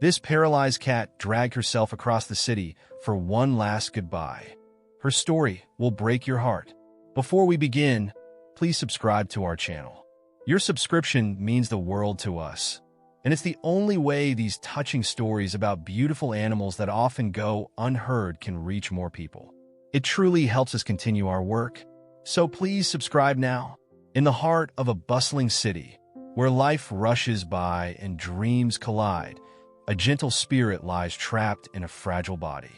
This paralyzed cat dragged herself across the city for one last goodbye. Her story will break your heart. Before we begin, please subscribe to our channel. Your subscription means the world to us, and it's the only way these touching stories about beautiful animals that often go unheard can reach more people. It truly helps us continue our work, so please subscribe now. In the heart of a bustling city, where life rushes by and dreams collide, a gentle spirit lies trapped in a fragile body.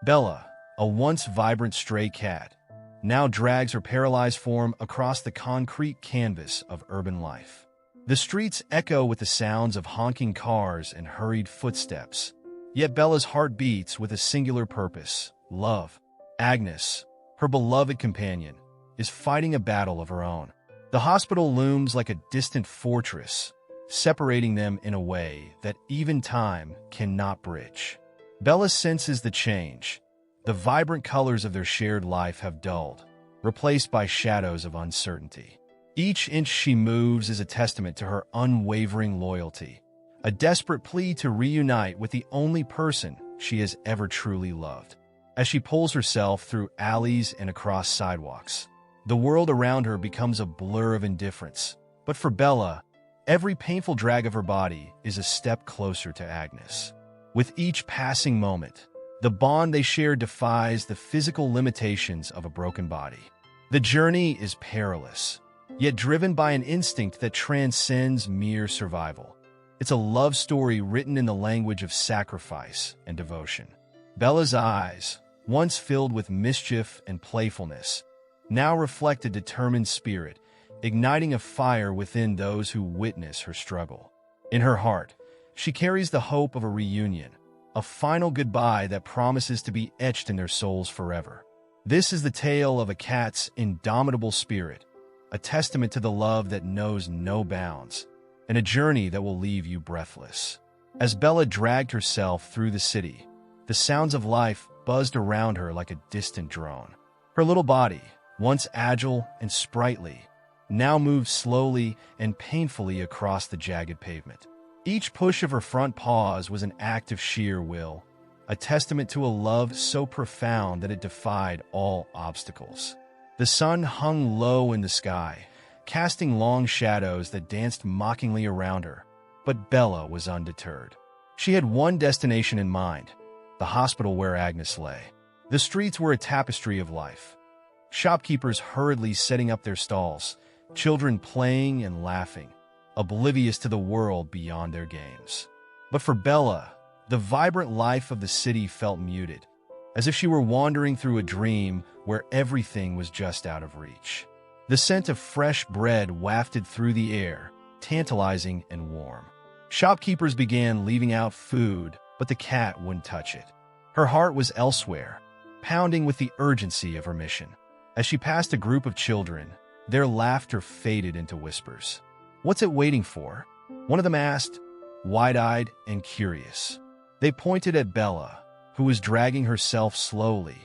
Bella, a once vibrant stray cat, now drags her paralyzed form across the concrete canvas of urban life. The streets echo with the sounds of honking cars and hurried footsteps, yet Bella's heart beats with a singular purpose: love. Agnes, her beloved companion, is fighting a battle of her own. The hospital looms like a distant fortress, separating them in a way that even time cannot bridge. Bella senses the change. The vibrant colors of their shared life have dulled, replaced by shadows of uncertainty. Each inch she moves is a testament to her unwavering loyalty, a desperate plea to reunite with the only person she has ever truly loved. As she pulls herself through alleys and across sidewalks, the world around her becomes a blur of indifference. But for Bella, every painful drag of her body is a step closer to Agnes. With each passing moment, the bond they share defies the physical limitations of a broken body. The journey is perilous, yet driven by an instinct that transcends mere survival. It's a love story written in the language of sacrifice and devotion. Bella's eyes, once filled with mischief and playfulness, now reflect a determined spirit, igniting a fire within those who witness her struggle. In her heart, she carries the hope of a reunion, a final goodbye that promises to be etched in their souls forever. This is the tale of a cat's indomitable spirit, a testament to the love that knows no bounds, and a journey that will leave you breathless. As Bella dragged herself through the city, the sounds of life buzzed around her like a distant drone. Her little body, once agile and sprightly, now moved slowly and painfully across the jagged pavement. Each push of her front paws was an act of sheer will, a testament to a love so profound that it defied all obstacles. The sun hung low in the sky, casting long shadows that danced mockingly around her, but Bella was undeterred. She had one destination in mind: the hospital where Agnes lay. The streets were a tapestry of life. Shopkeepers hurriedly setting up their stalls, children playing and laughing, oblivious to the world beyond their games. But for Bella, the vibrant life of the city felt muted, as if she were wandering through a dream where everything was just out of reach. The scent of fresh bread wafted through the air, tantalizing and warm. Shopkeepers began leaving out food, but the cat wouldn't touch it. Her heart was elsewhere, pounding with the urgency of her mission. As she passed a group of children, their laughter faded into whispers. "What's it waiting for?" one of them asked, wide-eyed and curious. They pointed at Bella, who was dragging herself slowly,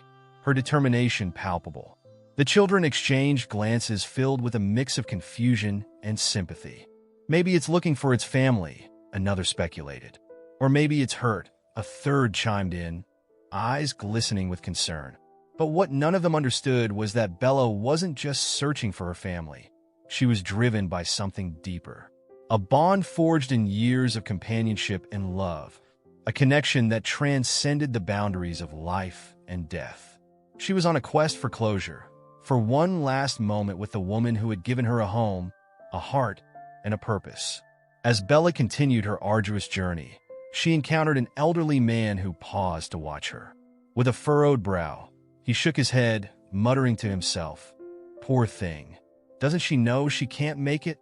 her determination palpable. The children exchanged glances filled with a mix of confusion and sympathy. "Maybe it's looking for its family," another speculated. "Or maybe it's hurt," a third chimed in, eyes glistening with concern. But what none of them understood was that Bella wasn't just searching for her family. She was driven by something deeper. A bond forged in years of companionship and love, a connection that transcended the boundaries of life and death. She was on a quest for closure, for one last moment with the woman who had given her a home, a heart, and a purpose. As Bella continued her arduous journey, she encountered an elderly man who paused to watch her. With a furrowed brow, he shook his head, muttering to himself, "Poor thing. Doesn't she know she can't make it?"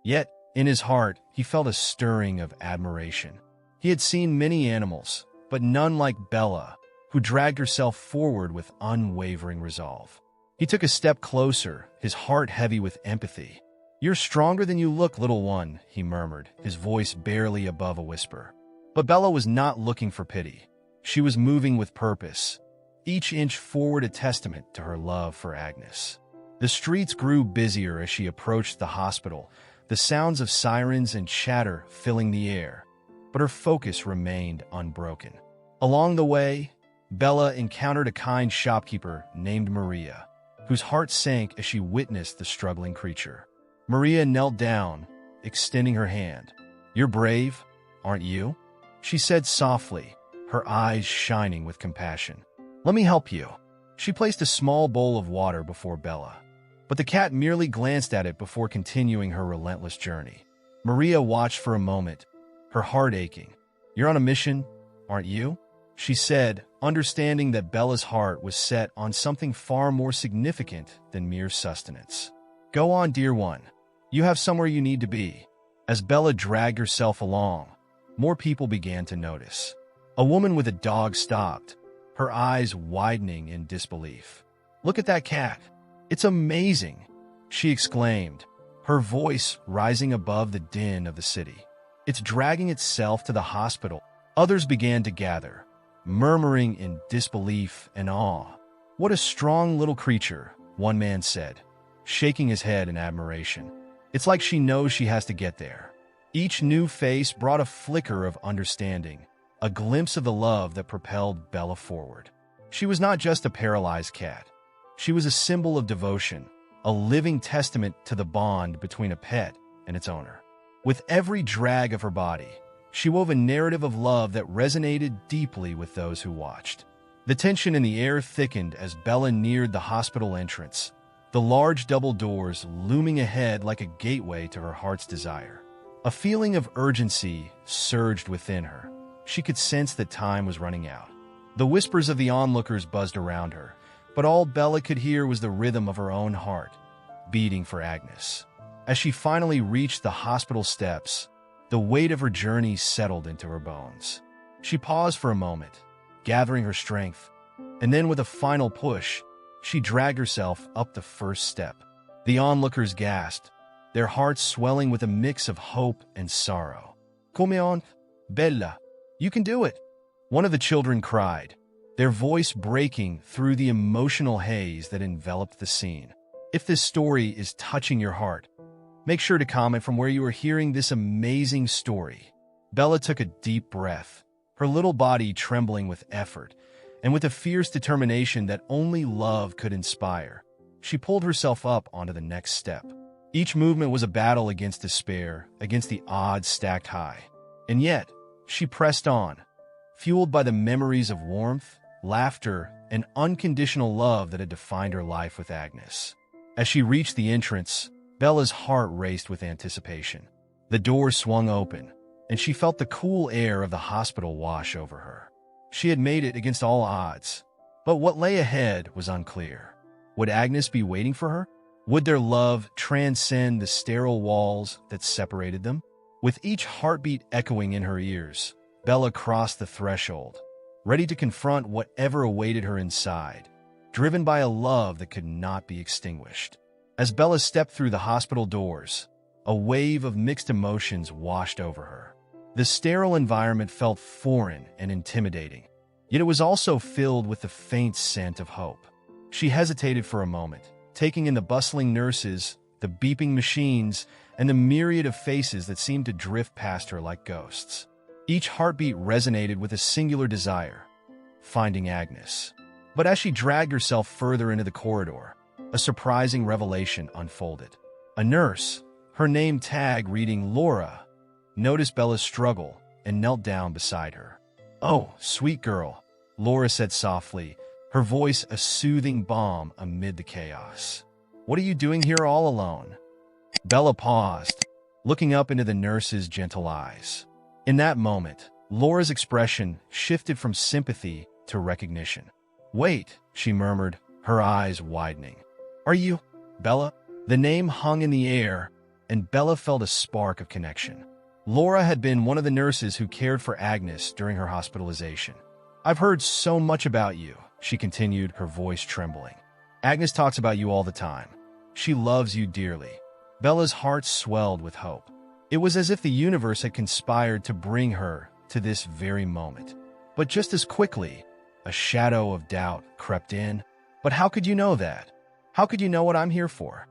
Yet, in his heart, he felt a stirring of admiration. He had seen many animals, but none like Bella, who dragged herself forward with unwavering resolve. He took a step closer, his heart heavy with empathy. "You're stronger than you look, little one," he murmured, his voice barely above a whisper. But Bella was not looking for pity. She was moving with purpose, each inch forward a testament to her love for Agnes. The streets grew busier as she approached the hospital, the sounds of sirens and chatter filling the air. but her focus remained unbroken. Along the way, Bella encountered a kind shopkeeper named Maria, whose heart sank as she witnessed the struggling creature. Maria knelt down, extending her hand. "You're brave, aren't you?" she said softly, her eyes shining with compassion. "Let me help you." She placed a small bowl of water before Bella, but the cat merely glanced at it before continuing her relentless journey. Maria watched for a moment, her heart aching. "You're on a mission, aren't you?" she said, understanding that Bella's heart was set on something far more significant than mere sustenance. "Go on, dear one. You have somewhere you need to be." As Bella dragged herself along, more people began to notice. A woman with a dog stopped, her eyes widening in disbelief. "Look at that cat. It's amazing," she exclaimed, her voice rising above the din of the city. "It's dragging itself to the hospital." Others began to gather, murmuring in disbelief and awe. "What a strong little creature," one man said, shaking his head in admiration. "It's like she knows she has to get there." Each new face brought a flicker of understanding, a glimpse of the love that propelled Bella forward. She was not just a paralyzed cat. She was a symbol of devotion, a living testament to the bond between a pet and its owner. With every drag of her body, she wove a narrative of love that resonated deeply with those who watched. The tension in the air thickened as Bella neared the hospital entrance, the large double doors looming ahead like a gateway to her heart's desire. A feeling of urgency surged within her. She could sense that time was running out. The whispers of the onlookers buzzed around her, but all Bella could hear was the rhythm of her own heart, beating for Agnes. As she finally reached the hospital steps, the weight of her journey settled into her bones. She paused for a moment, gathering her strength, and then with a final push, she dragged herself up the first step. The onlookers gasped, their hearts swelling with a mix of hope and sorrow. "Come on, Bella, you can do it," one of the children cried, their voice breaking through the emotional haze that enveloped the scene. If this story is touching your heart, make sure to comment from where you are hearing this amazing story. Bella took a deep breath, her little body trembling with effort, and with a fierce determination that only love could inspire. She pulled herself up onto the next step. Each movement was a battle against despair, against the odds stacked high. And yet, she pressed on, fueled by the memories of warmth, laughter, and unconditional love that had defined her life with Agnes. As she reached the entrance, Bella's heart raced with anticipation. The door swung open, and she felt the cool air of the hospital wash over her. She had made it against all odds, but what lay ahead was unclear. Would Agnes be waiting for her? Would their love transcend the sterile walls that separated them? With each heartbeat echoing in her ears, Bella crossed the threshold, ready to confront whatever awaited her inside, driven by a love that could not be extinguished. As Bella stepped through the hospital doors, a wave of mixed emotions washed over her. The sterile environment felt foreign and intimidating, yet it was also filled with the faint scent of hope. She hesitated for a moment, taking in the bustling nurses, the beeping machines, and the myriad of faces that seemed to drift past her like ghosts. Each heartbeat resonated with a singular desire, finding Agnes. But as she dragged herself further into the corridor, a surprising revelation unfolded. A nurse, her name tag reading Laura, noticed Bella's struggle and knelt down beside her. "Oh, sweet girl," Laura said softly, her voice a soothing balm amid the chaos. "What are you doing here all alone?" Bella paused, looking up into the nurse's gentle eyes. In that moment, Laura's expression shifted from sympathy to recognition. "Wait," she murmured, her eyes widening. "Are you Bella?" The name hung in the air, and Bella felt a spark of connection. Laura had been one of the nurses who cared for Agnes during her hospitalization. "I've heard so much about you," she continued, her voice trembling. "Agnes talks about you all the time. She loves you dearly." Bella's heart swelled with hope. It was as if the universe had conspired to bring her to this very moment. But just as quickly, a shadow of doubt crept in. "But how could you know that? How could you know what I'm here for?"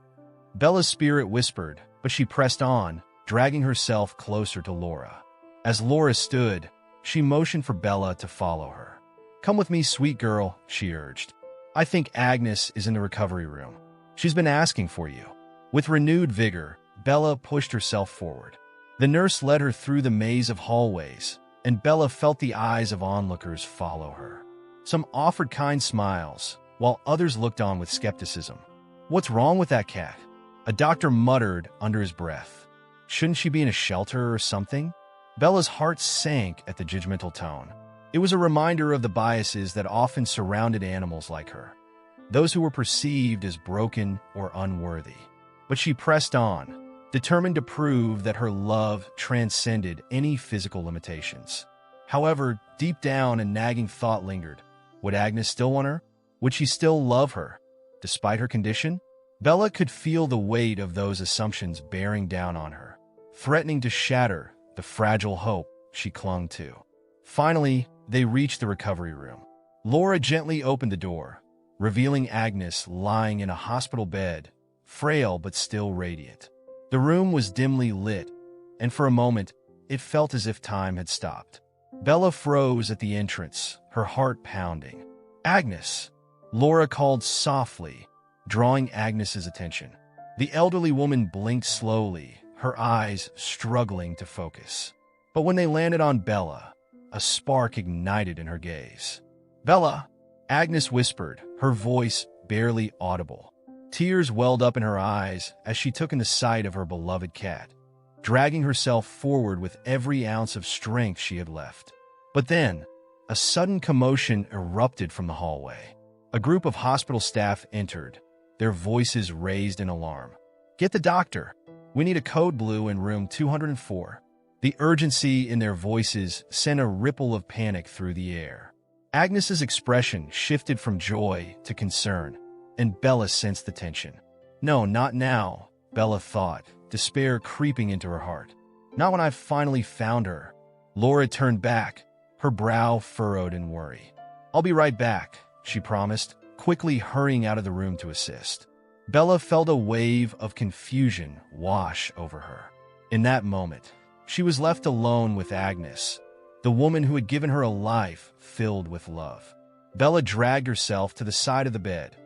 Bella's spirit whispered, but she pressed on, dragging herself closer to Laura. As Laura stood, she motioned for Bella to follow her. "Come with me, sweet girl," she urged. "I think Agnes is in the recovery room. She's been asking for you." With renewed vigor, Bella pushed herself forward. The nurse led her through the maze of hallways, and Bella felt the eyes of onlookers follow her. Some offered kind smiles, while others looked on with skepticism. "What's wrong with that cat?" a doctor muttered under his breath. "Shouldn't she be in a shelter or something?" Bella's heart sank at the judgmental tone. It was a reminder of the biases that often surrounded animals like her, those who were perceived as broken or unworthy. But she pressed on, determined to prove that her love transcended any physical limitations. However, deep down a nagging thought lingered. Would Agnes still want her? Would she still love her, despite her condition? Bella could feel the weight of those assumptions bearing down on her, threatening to shatter the fragile hope she clung to. Finally, they reached the recovery room. Laura gently opened the door, revealing Agnes lying in a hospital bed, frail but still radiant. The room was dimly lit, and for a moment, it felt as if time had stopped. Bella froze at the entrance, her heart pounding. "Agnes!" Laura called softly, drawing Agnes's attention. The elderly woman blinked slowly, her eyes struggling to focus. But when they landed on Bella, a spark ignited in her gaze. "Bella!" Agnes whispered, her voice barely audible. Tears welled up in her eyes as she took in the sight of her beloved cat, dragging herself forward with every ounce of strength she had left. But then, a sudden commotion erupted from the hallway. A group of hospital staff entered, their voices raised in alarm. "Get the doctor! We need a code blue in room 204. The urgency in their voices sent a ripple of panic through the air. Agnes's expression shifted from joy to concern, and Bella sensed the tension. "No, not now," Bella thought, despair creeping into her heart. "Not when I've finally found her." Laura turned back, her brow furrowed in worry. "I'll be right back," she promised, quickly hurrying out of the room to assist. Bella felt a wave of confusion wash over her. In that moment, she was left alone with Agnes, the woman who had given her a life filled with love. Bella dragged herself to the side of the bed,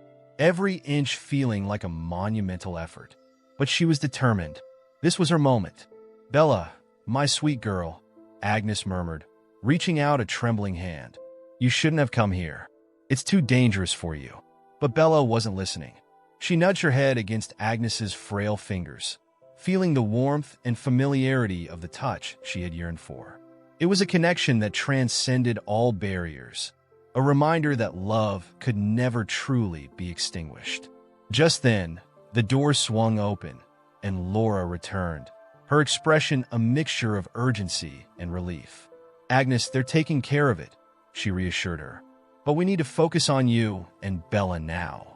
every inch feeling like a monumental effort. But she was determined. This was her moment. "Bella, my sweet girl," Agnes murmured, reaching out a trembling hand. "You shouldn't have come here. It's too dangerous for you." But Bella wasn't listening. She nudged her head against Agnes's frail fingers, feeling the warmth and familiarity of the touch she had yearned for. It was a connection that transcended all barriers, a reminder that love could never truly be extinguished. Just then, the door swung open, and Laura returned, her expression a mixture of urgency and relief. "Agnes, they're taking care of it," she reassured her. "But we need to focus on you and Bella now."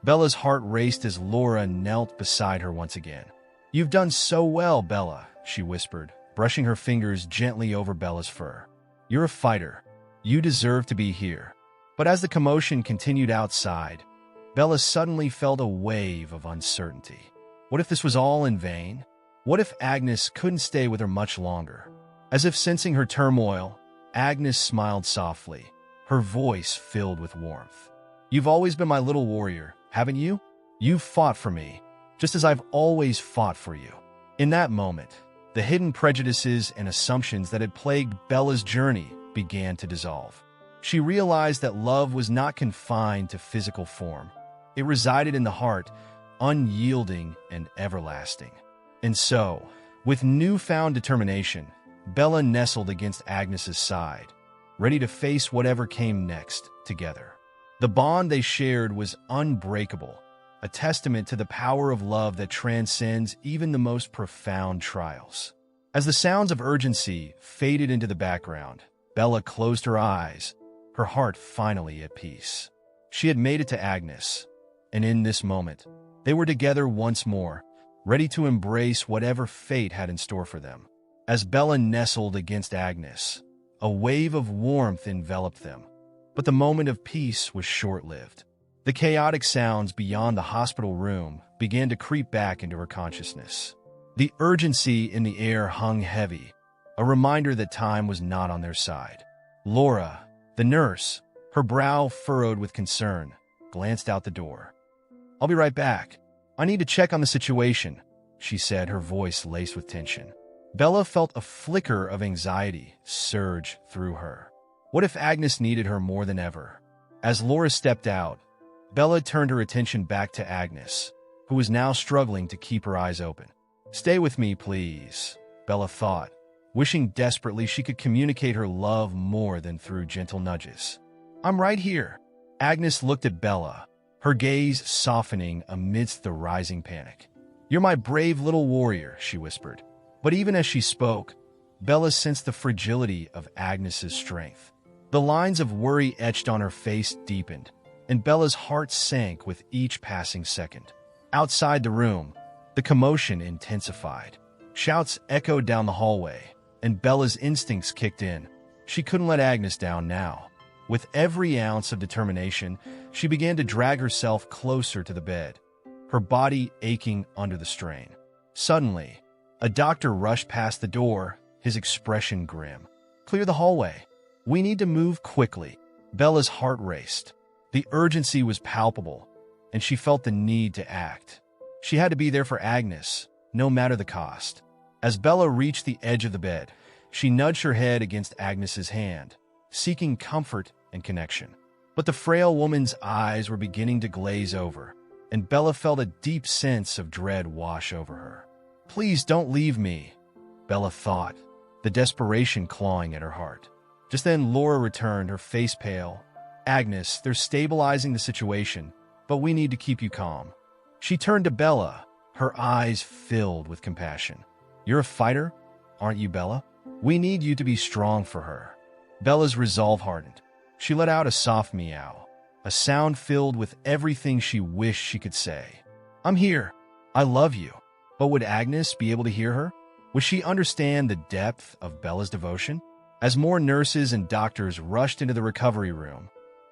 Bella's heart raced as Laura knelt beside her once again. "You've done so well, Bella," she whispered, brushing her fingers gently over Bella's fur. "You're a fighter. You deserve to be here." But as the commotion continued outside, Bella suddenly felt a wave of uncertainty. What if this was all in vain? What if Agnes couldn't stay with her much longer? As if sensing her turmoil, Agnes smiled softly, her voice filled with warmth. "You've always been my little warrior, haven't you? You've fought for me, just as I've always fought for you." In that moment, the hidden prejudices and assumptions that had plagued Bella's journey began to dissolve. She realized that love was not confined to physical form. It resided in the heart, unyielding and everlasting. And so, with newfound determination, Bella nestled against Agnes's side, ready to face whatever came next together. The bond they shared was unbreakable, a testament to the power of love that transcends even the most profound trials. As the sounds of urgency faded into the background, Bella closed her eyes, her heart finally at peace. She had made it to Agnes, and in this moment, they were together once more, ready to embrace whatever fate had in store for them. As Bella nestled against Agnes, a wave of warmth enveloped them. But the moment of peace was short-lived. The chaotic sounds beyond the hospital room began to creep back into her consciousness. The urgency in the air hung heavy, a reminder that time was not on their side. Laura, the nurse, her brow furrowed with concern, glanced out the door. "I'll be right back. I need to check on the situation," she said, her voice laced with tension. Bella felt a flicker of anxiety surge through her. What if Agnes needed her more than ever? As Laura stepped out, Bella turned her attention back to Agnes, who was now struggling to keep her eyes open. "Stay with me, please," Bella thought, wishing desperately she could communicate her love more than through gentle nudges. "I'm right here." Agnes looked at Bella, her gaze softening amidst the rising panic. "You're my brave little warrior," she whispered. But even as she spoke, Bella sensed the fragility of Agnes's strength. The lines of worry etched on her face deepened, and Bella's heart sank with each passing second. Outside the room, the commotion intensified. Shouts echoed down the hallway, and Bella's instincts kicked in. She couldn't let Agnes down now. With every ounce of determination, she began to drag herself closer to the bed, her body aching under the strain. Suddenly, a doctor rushed past the door, his expression grim. "Clear the hallway. We need to move quickly." Bella's heart raced. The urgency was palpable, and she felt the need to act. She had to be there for Agnes, no matter the cost. As Bella reached the edge of the bed, she nudged her head against Agnes's hand, seeking comfort and connection. But the frail woman's eyes were beginning to glaze over, and Bella felt a deep sense of dread wash over her. "Please don't leave me," Bella thought, the desperation clawing at her heart. Just then, Laura returned, her face pale. "Agnes, they're stabilizing the situation, but we need to keep you calm." She turned to Bella, her eyes filled with compassion. "You're a fighter, aren't you, Bella? We need you to be strong for her." Bella's resolve hardened. She let out a soft meow, a sound filled with everything she wished she could say. "I'm here. I love you." But would Agnes be able to hear her? Would she understand the depth of Bella's devotion? As more nurses and doctors rushed into the recovery room,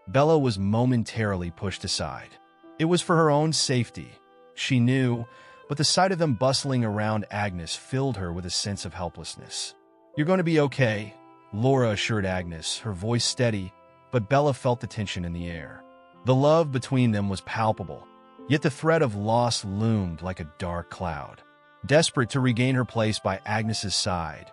Bella was momentarily pushed aside. It was for her own safety, she knew, but the sight of them bustling around Agnes filled her with a sense of helplessness. "You're going to be okay," Laura assured Agnes, her voice steady, but Bella felt the tension in the air. The love between them was palpable, yet the threat of loss loomed like a dark cloud. Desperate to regain her place by Agnes's side,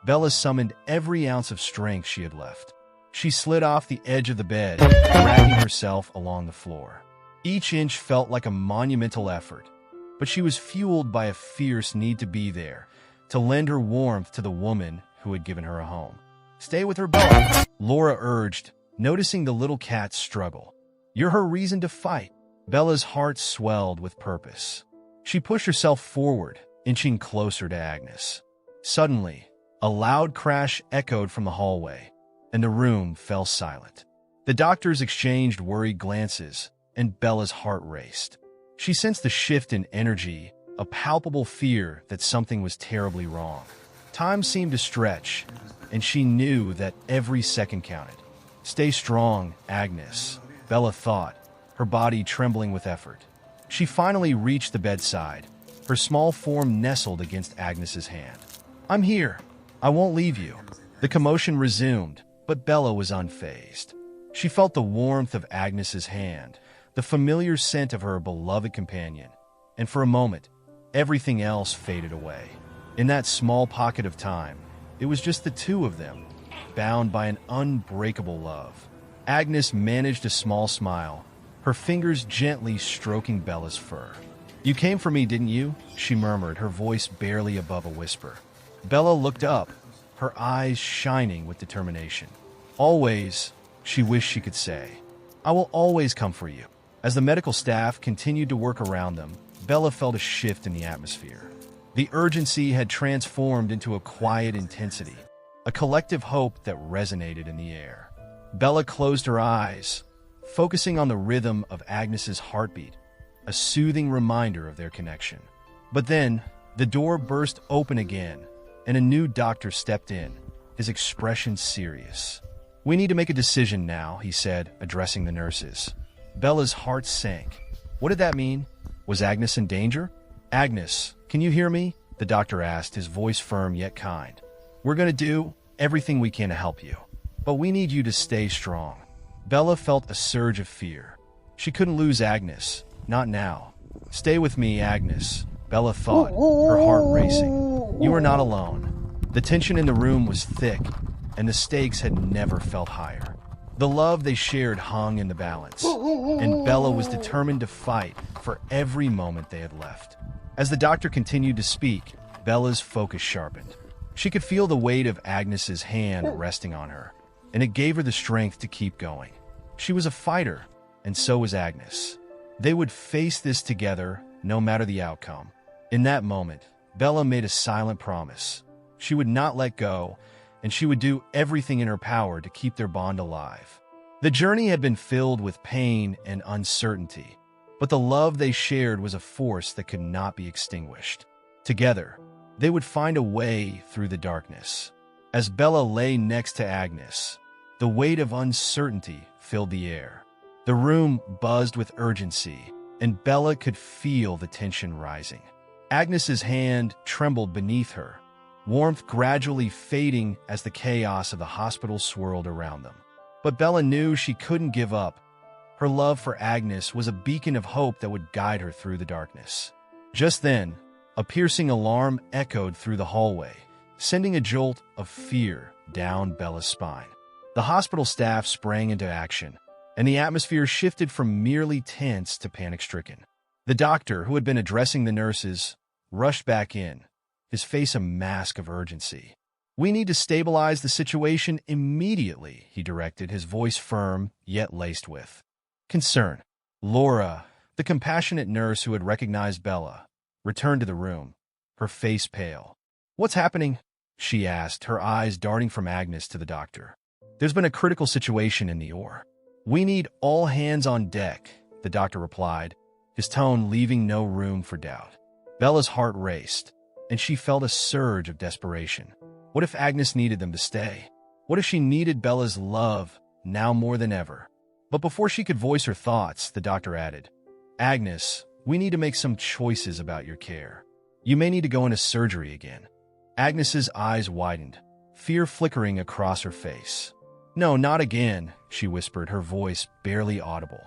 Bella summoned every ounce of strength she had left. She slid off the edge of the bed, dragging herself along the floor. Each inch felt like a monumental effort, but she was fueled by a fierce need to be there, to lend her warmth to the woman who had given her a home. "Stay with her, Bella," Laura urged, noticing the little cat's struggle. "You're her reason to fight." Bella's heart swelled with purpose. She pushed herself forward, inching closer to Agnes. Suddenly, a loud crash echoed from the hallway, and the room fell silent. The doctors exchanged worried glances, and Bella's heart raced. She sensed the shift in energy, a palpable fear that something was terribly wrong. Time seemed to stretch, and she knew that every second counted. "Stay strong, Agnes," Bella thought, her body trembling with effort. She finally reached the bedside, her small form nestled against Agnes's hand. "I'm here. I won't leave you." The commotion resumed, but Bella was unfazed. She felt the warmth of Agnes's hand, the familiar scent of her beloved companion, and for a moment, everything else faded away. In that small pocket of time, it was just the two of them, bound by an unbreakable love. Agnes managed a small smile, her fingers gently stroking Bella's fur. "You came for me, didn't you?" she murmured, her voice barely above a whisper. Bella looked up, her eyes shining with determination. "Always," she wished she could say. "I will always come for you." As the medical staff continued to work around them, Bella felt a shift in the atmosphere. The urgency had transformed into a quiet intensity, a collective hope that resonated in the air. Bella closed her eyes, focusing on the rhythm of Agnes's heartbeat, a soothing reminder of their connection. But then, the door burst open again, and a new doctor stepped in, his expression serious. "We need to make a decision now," he said, addressing the nurses. Bella's heart sank. What did that mean? Was Agnes in danger? "Agnes, can you hear me?" the doctor asked, his voice firm yet kind. We're going to do everything we can to help you, but we need you to stay strong." Bella felt a surge of fear. She couldn't lose Agnes. Not now. "Stay with me, Agnes," Bella thought, her heart racing. "You are not alone." The tension in the room was thick, and the stakes had never felt higher. The love they shared hung in the balance, and Bella was determined to fight for every moment they had left. As the doctor continued to speak, Bella's focus sharpened. She could feel the weight of Agnes's hand resting on her, and it gave her the strength to keep going. She was a fighter, and so was Agnes. They would face this together, no matter the outcome. In that moment, Bella made a silent promise. She would not let go, and she would do everything in her power to keep their bond alive. The journey had been filled with pain and uncertainty, but the love they shared was a force that could not be extinguished. Together, they would find a way through the darkness. As Bella lay next to Agnes, the weight of uncertainty filled the air. The room buzzed with urgency, and Bella could feel the tension rising. Agnes's hand trembled beneath her, warmth gradually fading as the chaos of the hospital swirled around them. But Bella knew she couldn't give up. Her love for Agnes was a beacon of hope that would guide her through the darkness. Just then, a piercing alarm echoed through the hallway, sending a jolt of fear down Bella's spine. The hospital staff sprang into action, and the atmosphere shifted from merely tense to panic-stricken. The doctor, who had been addressing the nurses, rushed back in, his face a mask of urgency. "We need to stabilize the situation immediately," he directed, his voice firm yet laced with concern. Laura, the compassionate nurse who had recognized Bella, returned to the room, her face pale. "What's happening?" she asked, her eyes darting from Agnes to the doctor. "There's been a critical situation in the OR. We need all hands on deck," the doctor replied, his tone leaving no room for doubt. Bella's heart raced, and she felt a surge of desperation. What if Agnes needed them to stay? What if she needed Bella's love now more than ever? But before she could voice her thoughts, the doctor added, "Agnes, we need to make some choices about your care. You may need to go into surgery again." Agnes's eyes widened, fear flickering across her face. "No, not again," she whispered, her voice barely audible.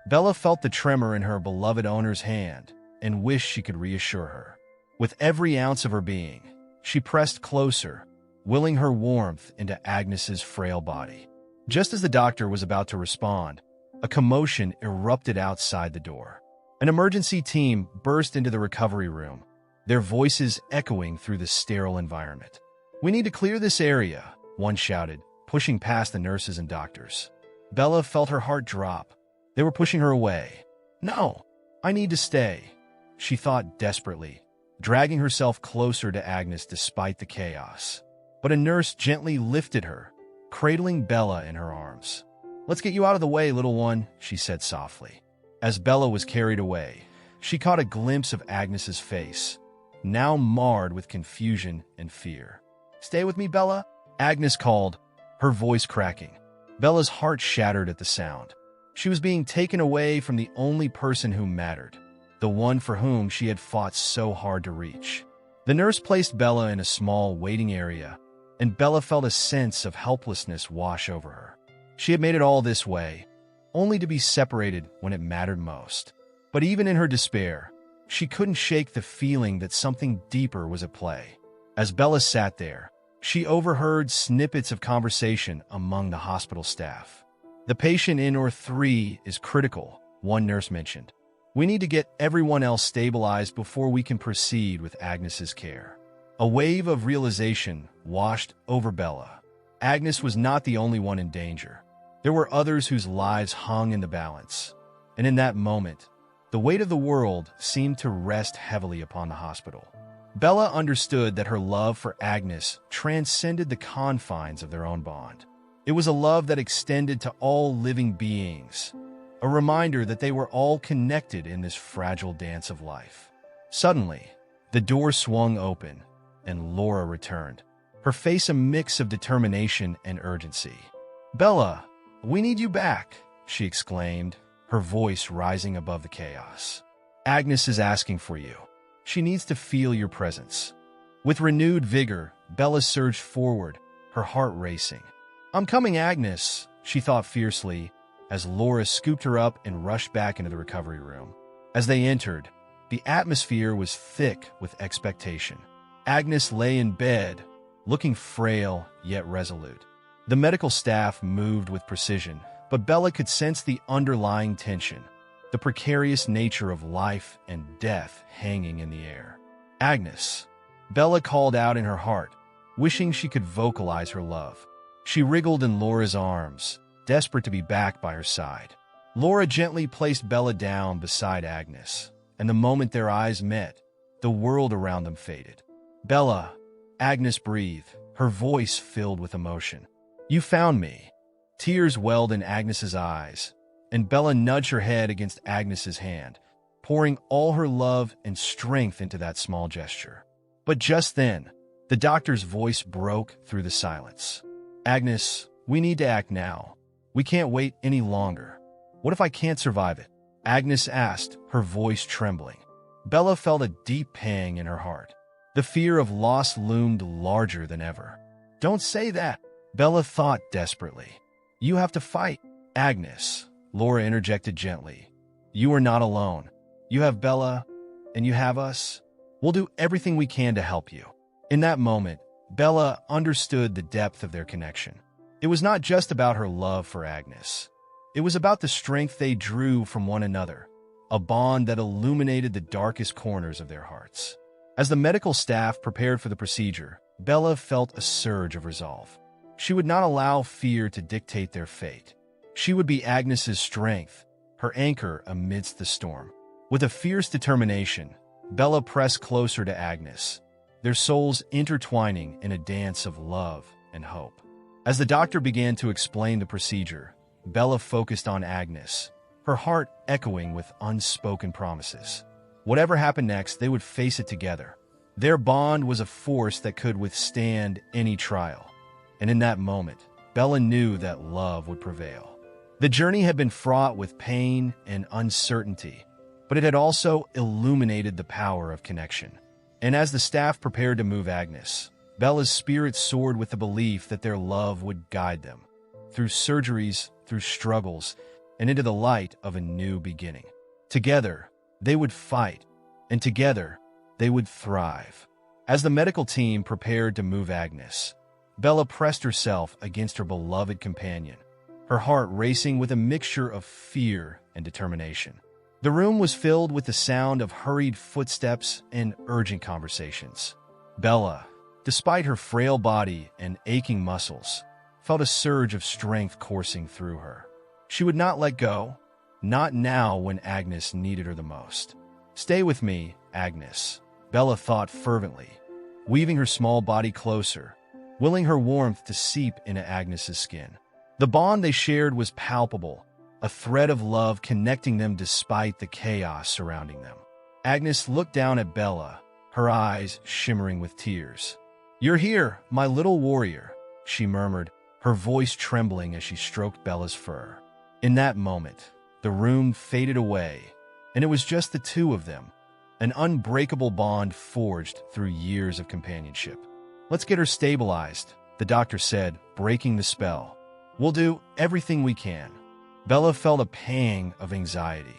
Bella felt the tremor in her beloved owner's hand and wished she could reassure her. With every ounce of her being, she pressed closer, willing her warmth into Agnes's frail body. Just as the doctor was about to respond, a commotion erupted outside the door. An emergency team burst into the recovery room, their voices echoing through the sterile environment. "We need to clear this area," one shouted, pushing past the nurses and doctors. Bella felt her heart drop. They were pushing her away. "No, I need to stay," she thought desperately, dragging herself closer to Agnes despite the chaos. But a nurse gently lifted her, cradling Bella in her arms. "Let's get you out of the way, little one," she said softly. As Bella was carried away, she caught a glimpse of Agnes's face, now marred with confusion and fear. "Stay with me, Bella," Agnes called, her voice cracking. Bella's heart shattered at the sound. She was being taken away from the only person who mattered, the one for whom she had fought so hard to reach. The nurse placed Bella in a small waiting area, and Bella felt a sense of helplessness wash over her. She had made it all this way, only to be separated when it mattered most. But even in her despair, she couldn't shake the feeling that something deeper was at play. As Bella sat there, she overheard snippets of conversation among the hospital staff. "The patient in OR 3 is critical," one nurse mentioned. "We need to get everyone else stabilized before we can proceed with Agnes's care." A wave of realization washed over Bella. Agnes was not the only one in danger. There were others whose lives hung in the balance. And in that moment, the weight of the world seemed to rest heavily upon the hospital. Bella understood that her love for Agnes transcended the confines of their own bond. It was a love that extended to all living beings, a reminder that they were all connected in this fragile dance of life. Suddenly, the door swung open, and Laura returned, her face a mix of determination and urgency. "Bella, we need you back," she exclaimed, her voice rising above the chaos. "Agnes is asking for you. She needs to feel your presence." With renewed vigor, Bella surged forward, her heart racing. "I'm coming, Agnes," she thought fiercely, as Laura scooped her up and rushed back into the recovery room. As they entered, the atmosphere was thick with expectation. Agnes lay in bed, looking frail yet resolute. The medical staff moved with precision, but Bella could sense the underlying tension, the precarious nature of life and death hanging in the air. "Agnes," Bella called out in her heart, wishing she could vocalize her love. She wriggled in Laura's arms, desperate to be back by her side. Laura gently placed Bella down beside Agnes, and the moment their eyes met, the world around them faded. "Bella," Agnes breathed, her voice filled with emotion. "You found me." Tears welled in Agnes's eyes, and Bella nudged her head against Agnes's hand, pouring all her love and strength into that small gesture. But just then, the doctor's voice broke through the silence. "Agnes, we need to act now. We can't wait any longer. What if I can't survive it?" Agnes asked, her voice trembling. Bella felt a deep pang in her heart. The fear of loss loomed larger than ever. "Don't say that," Bella thought desperately. "You have to fight." "Agnes," Laura interjected gently. "You are not alone. You have Bella, and you have us. We'll do everything we can to help you." In that moment, Bella understood the depth of their connection. It was not just about her love for Agnes. It was about the strength they drew from one another, a bond that illuminated the darkest corners of their hearts. As the medical staff prepared for the procedure, Bella felt a surge of resolve. She would not allow fear to dictate their fate. She would be Agnes's strength, her anchor amidst the storm. With a fierce determination, Bella pressed closer to Agnes, their souls intertwining in a dance of love and hope. As the doctor began to explain the procedure, Bella focused on Agnes, her heart echoing with unspoken promises. Whatever happened next, they would face it together. Their bond was a force that could withstand any trial. And in that moment, Bella knew that love would prevail. The journey had been fraught with pain and uncertainty, but it had also illuminated the power of connection. And as the staff prepared to move Agnes, Bella's spirit soared with the belief that their love would guide them through surgeries, through struggles, and into the light of a new beginning. Together, they would fight, and together, they would thrive. As the medical team prepared to move Agnes, Bella pressed herself against her beloved companion, her heart racing with a mixture of fear and determination. The room was filled with the sound of hurried footsteps and urgent conversations. Bella, despite her frail body and aching muscles, felt a surge of strength coursing through her. She would not let go, not now when Agnes needed her the most. "Stay with me, Agnes," Bella thought fervently, weaving her small body closer, willing her warmth to seep into Agnes's skin. The bond they shared was palpable, a thread of love connecting them despite the chaos surrounding them. Agnes looked down at Bella, her eyes shimmering with tears. "You're here, my little warrior," she murmured, her voice trembling as she stroked Bella's fur. In that moment, the room faded away, and it was just the two of them, an unbreakable bond forged through years of companionship. "Let's get her stabilized," the doctor said, breaking the spell. "We'll do everything we can." Bella felt a pang of anxiety.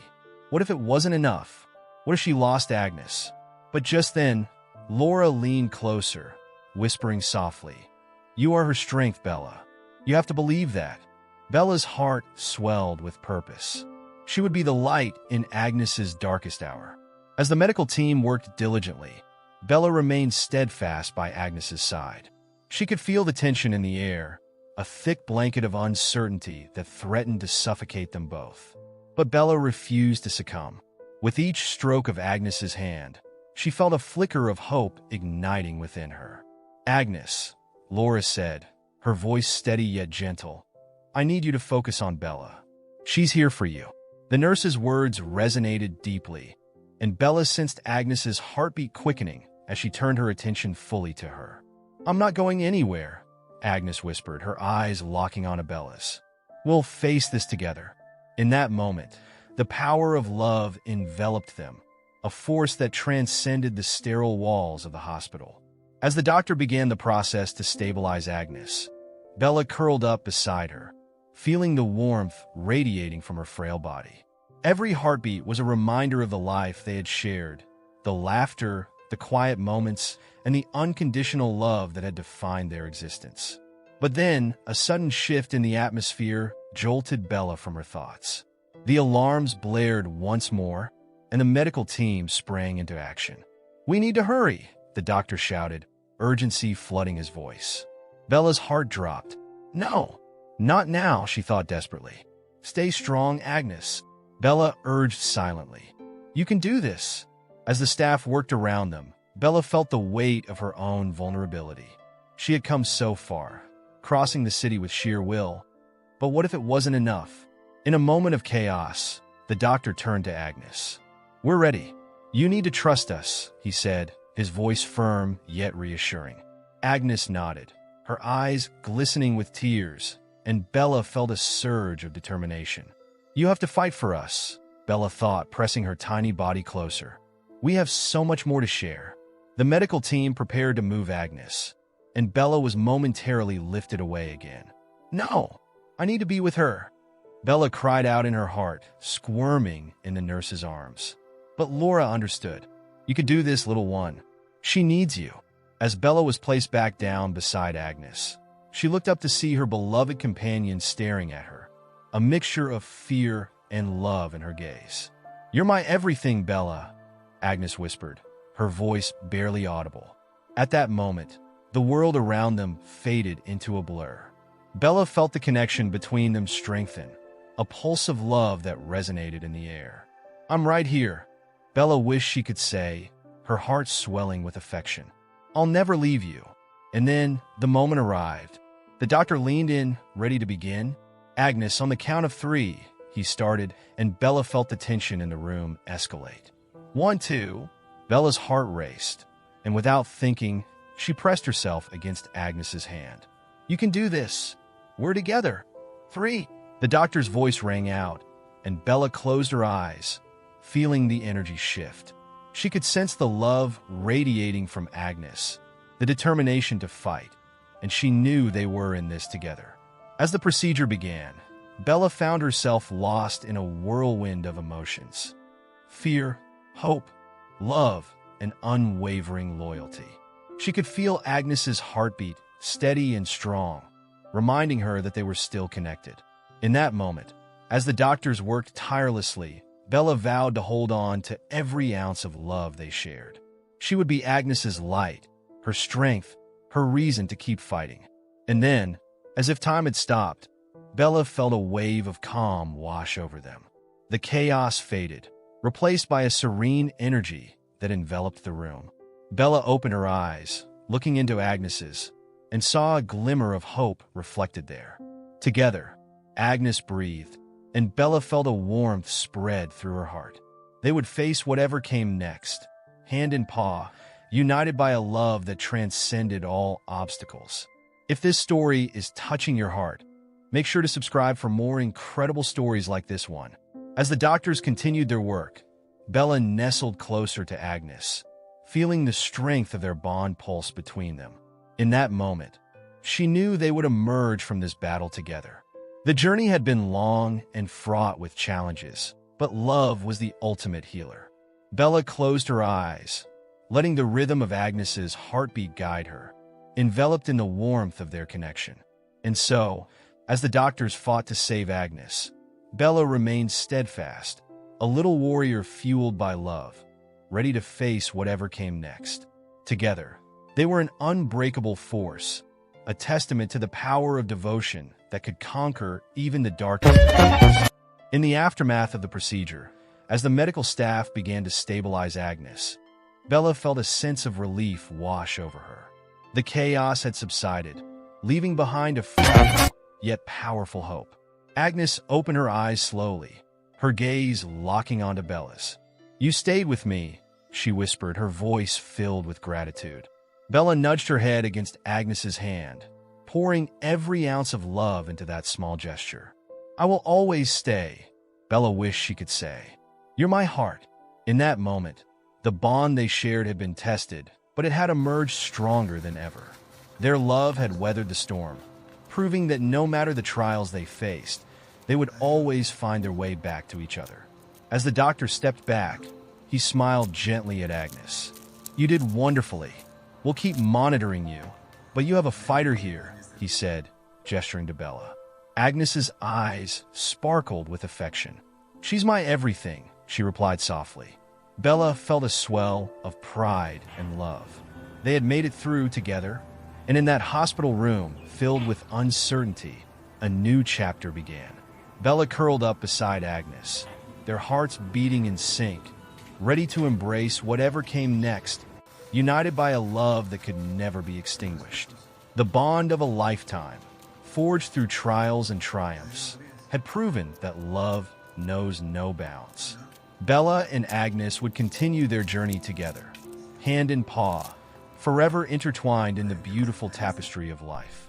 What if it wasn't enough? What if she lost Agnes? But just then, Laura leaned closer, whispering softly, "You are her strength, Bella. You have to believe that." Bella's heart swelled with purpose. She would be the light in Agnes's darkest hour. As the medical team worked diligently, Bella remained steadfast by Agnes's side. She could feel the tension in the air, a thick blanket of uncertainty that threatened to suffocate them both. But Bella refused to succumb. With each stroke of Agnes's hand, she felt a flicker of hope igniting within her. "Agnes," Laura said, her voice steady yet gentle, "I need you to focus on Bella. She's here for you." The nurse's words resonated deeply, and Bella sensed Agnes's heartbeat quickening as she turned her attention fully to her. "I'm not going anywhere," Agnes whispered, her eyes locking onto Bella's. "We'll face this together." In that moment, the power of love enveloped them, a force that transcended the sterile walls of the hospital. As the doctor began the process to stabilize Agnes, Bella curled up beside her, feeling the warmth radiating from her frail body. Every heartbeat was a reminder of the life they had shared, the laughter, the quiet moments, and the unconditional love that had defined their existence. But then, a sudden shift in the atmosphere jolted Bella from her thoughts. The alarms blared once more, and the medical team sprang into action. "We need to hurry," the doctor shouted, urgency flooding his voice. Bella's heart dropped. "No, not now," she thought desperately. "Stay strong, Agnes," Bella urged silently. "You can do this." As the staff worked around them, Bella felt the weight of her own vulnerability. She had come so far, crossing the city with sheer will. But what if it wasn't enough? In a moment of chaos, the doctor turned to Agnes. "We're ready. You need to trust us," he said, his voice firm yet reassuring. Agnes nodded, her eyes glistening with tears, and Bella felt a surge of determination. "You have to fight for us," Bella thought, pressing her tiny body closer. "We have so much more to share." The medical team prepared to move Agnes, and Bella was momentarily lifted away again. "No, I need to be with her," Bella cried out in her heart, squirming in the nurse's arms. But Laura understood. "You can do this, little one. She needs you." As Bella was placed back down beside Agnes, she looked up to see her beloved companion staring at her, a mixture of fear and love in her gaze. "You're my everything, Bella," Agnes whispered, her voice barely audible. At that moment, the world around them faded into a blur. Bella felt the connection between them strengthen, a pulse of love that resonated in the air. "I'm right here," Bella wished she could say, her heart swelling with affection. "I'll never leave you." And then the moment arrived. The doctor leaned in, ready to begin. "Agnes, on the count of 3, he started, and Bella felt the tension in the room escalate. 1, 2, Bella's heart raced, and without thinking, she pressed herself against Agnes's hand. "You can do this. We're together. 3. The doctor's voice rang out, and Bella closed her eyes, feeling the energy shift. She could sense the love radiating from Agnes, the determination to fight, and she knew they were in this together. As the procedure began, Bella found herself lost in a whirlwind of emotions. Fear, hope, love, and unwavering loyalty. She could feel Agnes's heartbeat, steady and strong, reminding her that they were still connected. In that moment, as the doctors worked tirelessly, Bella vowed to hold on to every ounce of love they shared. She would be Agnes's light, her strength, her reason to keep fighting. And then, as if time had stopped, Bella felt a wave of calm wash over them. The chaos faded, replaced by a serene energy that enveloped the room. Bella opened her eyes, looking into Agnes's, and saw a glimmer of hope reflected there. Together, Agnes breathed, and Bella felt a warmth spread through her heart. They would face whatever came next, hand in paw, united by a love that transcended all obstacles. If this story is touching your heart, make sure to subscribe for more incredible stories like this one. As the doctors continued their work, Bella nestled closer to Agnes, feeling the strength of their bond pulse between them. In that moment, she knew they would emerge from this battle together. The journey had been long and fraught with challenges, but love was the ultimate healer. Bella closed her eyes, letting the rhythm of Agnes's heartbeat guide her, enveloped in the warmth of their connection. And so, as the doctors fought to save Agnes, Bella remained steadfast, a little warrior fueled by love, ready to face whatever came next. Together, they were an unbreakable force, a testament to the power of devotion that could conquer even the darkest days. In the aftermath of the procedure, as the medical staff began to stabilize Agnes, Bella felt a sense of relief wash over her. The chaos had subsided, leaving behind a fragile yet powerful hope. Agnes opened her eyes slowly, her gaze locking onto Bella's. "You stayed with me," she whispered, her voice filled with gratitude. Bella nudged her head against Agnes's hand, pouring every ounce of love into that small gesture. "I will always stay," Bella wished she could say. "You're my heart." In that moment, the bond they shared had been tested, but it had emerged stronger than ever. Their love had weathered the storm, proving that no matter the trials they faced, they would always find their way back to each other. As the doctor stepped back, he smiled gently at Agnes. "You did wonderfully. We'll keep monitoring you, but you have a fighter here," he said, gesturing to Bella. Agnes's eyes sparkled with affection. "She's my everything," she replied softly. Bella felt a swell of pride and love. They had made it through together, and in that hospital room filled with uncertainty, a new chapter began. Bella curled up beside Agnes, their hearts beating in sync, ready to embrace whatever came next, united by a love that could never be extinguished. The bond of a lifetime, forged through trials and triumphs, had proven that love knows no bounds. Bella and Agnes would continue their journey together, hand in paw, forever intertwined in the beautiful tapestry of life.